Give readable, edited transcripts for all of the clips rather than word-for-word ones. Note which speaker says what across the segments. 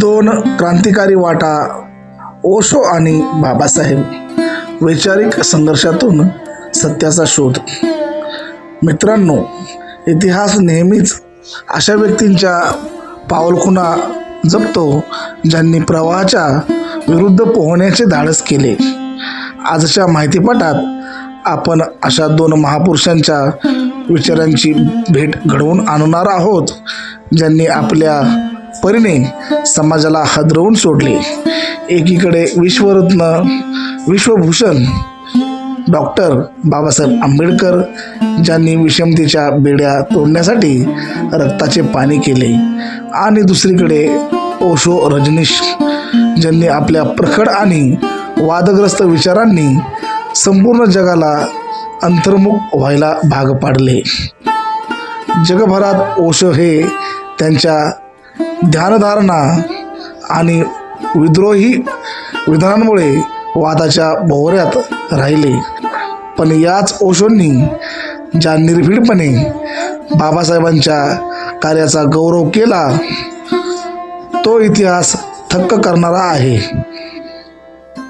Speaker 1: दोन क्रांतिकारी वाटा, ओशो आणि बाबासाहेब. वैचारिक संघर्षातून सत्याचा शोध. मित्रांनो, इतिहास नेहमीच अशा व्यक्तींच्या पावलखुणा जपतो ज्यांनी प्रवाहाच्या विरुद्ध पोहण्याचे धाडस केले. आजच्या माहितीपटात आपण अशा दोन महापुरुषांच्या विचारांची भेट घडवून आणणार आहोत, ज्यांनी आपल्या परीने समाजाला हादरवून सोडले. एकीकडे विश्वरत्न, विश्वभूषण डॉक्टर बाबासाहेब आंबेडकर, ज्यांनी विषमतेच्या बेड्या तोडण्यासाठी रक्ताचे पाणी केले, आणि दुसरीकडे ओशो रजनीश, ज्यांनी आपल्या प्रखर आणि वादग्रस्त विचारांनी संपूर्ण जगाला अंतर्मुख व्हायला भाग पाडले. जगभरात ओशो हे त्यांच्या ध्यानधारणा आणि विद्रोही विधानांमुळे वादाच्या भोवऱ्यात राहिले. पण याच ओशोंनी ज्या निर्भीडपणे बाबासाहेबांच्या कार्याचा गौरव केला, तो इतिहास थक्क करणारा आहे.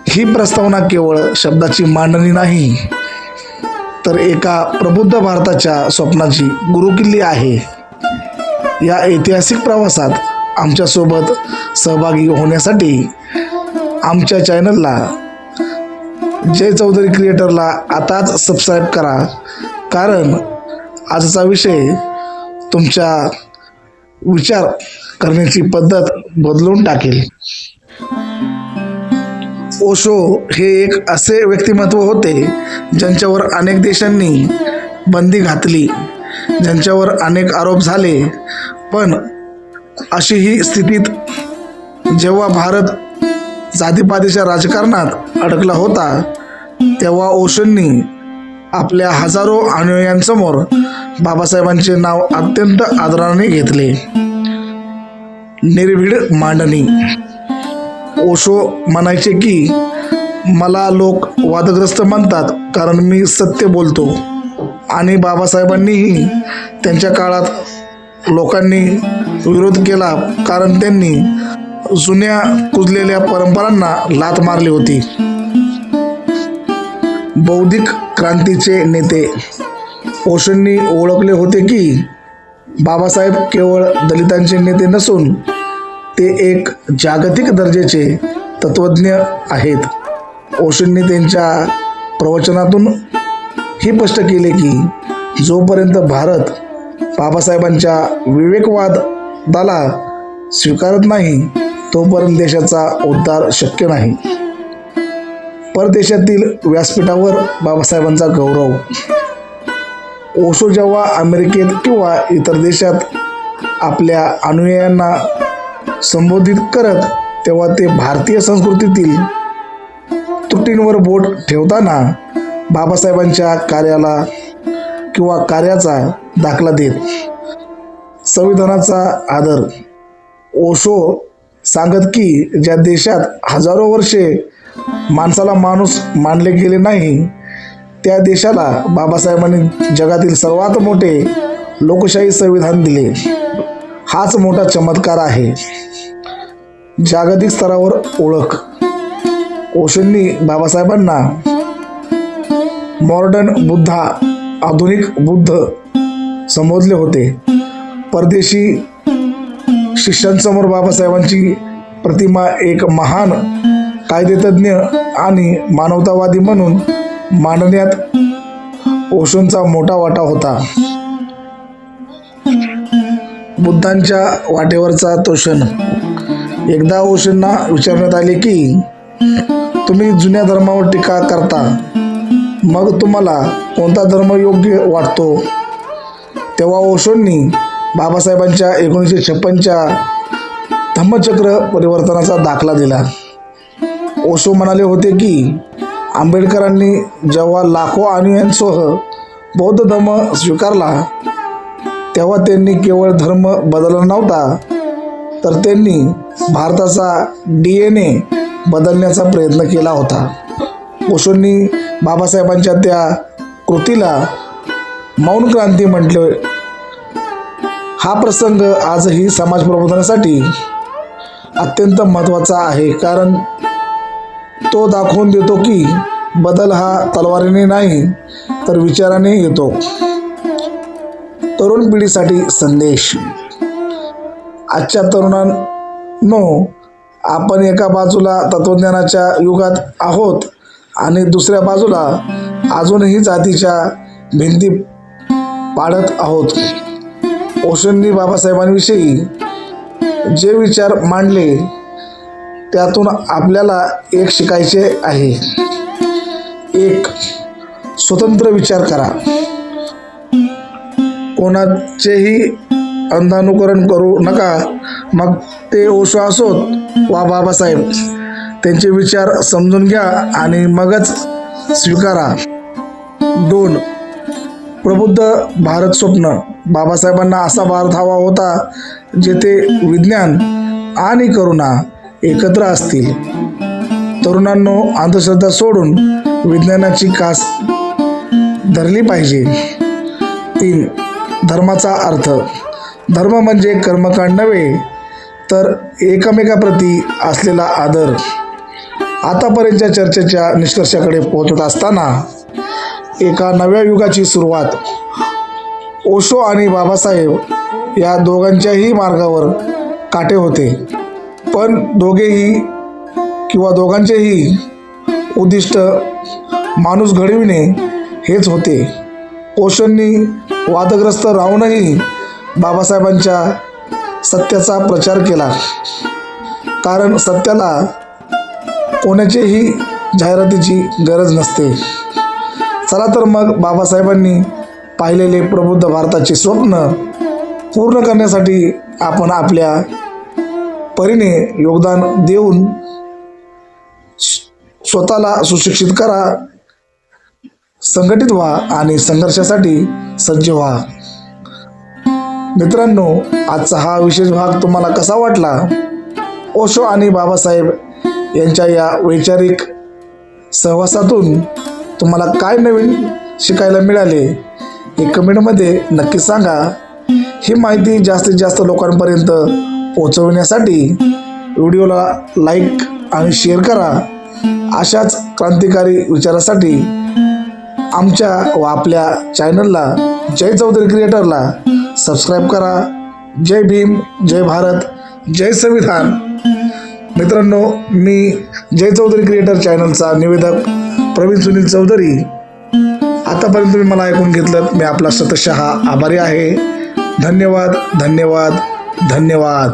Speaker 1: ही प्रस्तावना केवळ शब्दाची मांडणी नाही, तर एका प्रबुद्ध भारताच्या स्वप्नाची गुरुकिल्ली आहे. या ऐतिहासिक प्रवासात आमच्यासोबत सहभागी होण्यासाठी आमच्या चॅनलला जय चौधरी क्रिएटरला आताच सबस्क्राईब करा, कारण आजचा विषय तुमच्या विचार करण्याची पद्धत बदलून टाकेल. ओशो हे एक असे व्यक्तिमत्व होते ज्यांच्यावर अनेक देशांनी बंदी घातली, ज्यांच्यावर अनेक आरोप झाले. पण अशीही स्थितीत जेव्हा भारत जातीपातीच्या राजकारणात अडकला होता, तेव्हा ओशोंनी आपल्या हजारो अनुयायांसमोर बाबासाहेबांचे नाव अत्यंत आदराने घेतले. निर्भीड मांडणी. ओशो म्हणायचे की मला लोक वादग्रस्त म्हणतात कारण मी सत्य बोलतो, आणि बाबासाहेबांनीही त्यांच्या काळात लोकांनी विरोध केला कारण त्यांनी जुन्या कुजलेल्या परंपरांना लाथ मारली होती. बौद्धिक क्रांतीचे नेते. ओशोंनी ओळखले होते की बाबासाहेब केवळ दलितांचे नेते नसून ते एक जागतिक दर्जाचे तत्त्वज्ञ आहेत. ओशोंनी त्यांच्या प्रवचनातून हे स्पष्ट केले की जोपर्यंत भारत बाबासाहेबांच्या विवेकवादाला स्वीकारत नाही, तोपर्यंत देशाचा उद्धार शक्य नाही. परदेशातील व्यासपीठावर बाबासाहेबांचा गौरव. ओशो जेव्हा अमेरिकेत किंवा इतर देशात आपल्या अनुयायांना संबोधित करत, तेव्हा ते भारतीय संस्कृतीतील त्रुटींवर बोट ठेवताना बाबासाहेबांच्या कार्याला किंवा कार्याचा दाखला देत. संविधानाचा आदर. ओशो सांगत की ज्या देशात हजारो वर्षे माणसाला माणूस मानले गेले नाही, त्या देशाला बाबासाहेबांनी जगातील सर्वात मोठे लोकशाही संविधान दिले. हाच मोठा चमत्कार आहे. जागतिक स्तरावर ओळख. ओशोंनी बाबासाहेबांना मॉडर्न बुद्धा, आधुनिक बुद्ध संबोधले होते. परदेशी शिष्यांसमोर बाबासाहेबांची प्रतिमा एक महान कायदेतज्ञ आणि मानवतावादी म्हणून मांडण्यात ओशोंचा मोठा वाटा होता. बुद्धांच्या वाटेवरचा तो क्षण. एकदा ओशोंना विचारण्यात आले की तुम्ही जुन्या धर्मावर टीका करता, मग तुम्हाला कोणता धर्म योग्य वाटतो? तेव्हा ओशोंनी बाबासाहेबांच्या 1956च्या धम्मचक्र परिवर्तनाचा दाखला दिला. ओशो म्हणाले होते की आंबेडकरांनी जेव्हा लाखो अनुयायांसह बौद्ध धर्म स्वीकारला, तेव्हा त्यांनी केवळ धर्म बदलला नव्हता, तर त्यांनी भारताचा DNA बदलण्याचा प्रयत्न केला होता. ओशोंनी बाबासाहेबांच्या त्या कृतीला मौन क्रांती म्हटले. हा प्रसंग आजही समाज प्रबोधनासाठी अत्यंत महत्त्वाचा आहे, कारण तो दाखवून देतो की बदल हा तलवारीने नाही तर विचाराने येतो. तरुण पिढीसाठी संदेश. आजच्या तरुणांनो, आपण एका बाजूला तत्वज्ञानाच्या युगात आहोत आणि दुसऱ्या बाजूला अजूनही जातीच्या भिंती पाडत आहोत. ओशोंनी बाबासाहेबांविषयी जे विचार मांडले त्यातून आपल्याला एक शिकायचे आहे. 1. स्वतंत्र विचार करा. कोणाचेही अंधानुकरण करू नका, मग ते ओशो असोत वा बाबासाहेब. त्यांचे विचार समजून घ्या आणि मगच स्वीकारा. 2. प्रबुद्ध भारत स्वप्न. बाबासाहेबांना असा भारत हवा होता जेथे विज्ञान आणि करुणा एकत्र असतील. तरुणांनो, अंधश्रद्धा सोडून विज्ञानाची कास धरली पाहिजे. 3. धर्माचा अर्थ. धर्म म्हणजे कर्मकांड नव्हे तर एकमेकाप्रती असलेला आदर. आतापर्यंतच्या चर्चेच्या निष्कर्षाकडे पोहोचत असताना एका नव्या युगाची सुरुवात. ओशो आणि बाबासाहेब या दोघांच्याही मार्गावर काटे होते, पण दोघांचेही उद्दिष्ट माणूस घडविणे हेच होते. ओशोंनी वादग्रस्त राहूनही बाबासाहेबांच्या सत्याचा प्रचार केला, कारण सत्याला कोणाचेही जाहिरातीची गरज नसते. चला तर मग बाबासाहेबांनी पाहिलेले प्रबुद्ध भारताचे स्वप्न पूर्ण करण्यासाठी आपण आपल्या परीने योगदान देऊन स्वतःला सुशिक्षित करा, संघटित व्हा आणि संघर्षासाठी सज्ज व्हा. मित्रांनो, आजचा हा विशेष भाग तुम्हाला कसा वाटला? ओशो आणि बाबासाहेब यांच्या या वैचारिक सहवासातून तुम्हाला काय नवीन शिकायला मिळाले हे कमेंटमध्ये नक्की सांगा. ही माहिती जास्तीत जास्त लोकांपर्यंत पोहोचवण्यासाठी व्हिडिओला लाईक आणि शेअर करा. अशाच क्रांतिकारी विचारासाठी आमच्या व आपल्या चॅनलला जय चौधरी क्रिएटरला सबस्क्राईब करा. जय भीम, जय भारत, जय संविधान. मित्रांनो, मी जय चौधरी क्रिएटर चॅनलचा निवेदक प्रवीण सुनील चौधरी. आतापर्यंत तुम्ही मला ऐकून घेतलं, मी आपला शतशः आभारी आहे. धन्यवाद, धन्यवाद, धन्यवाद.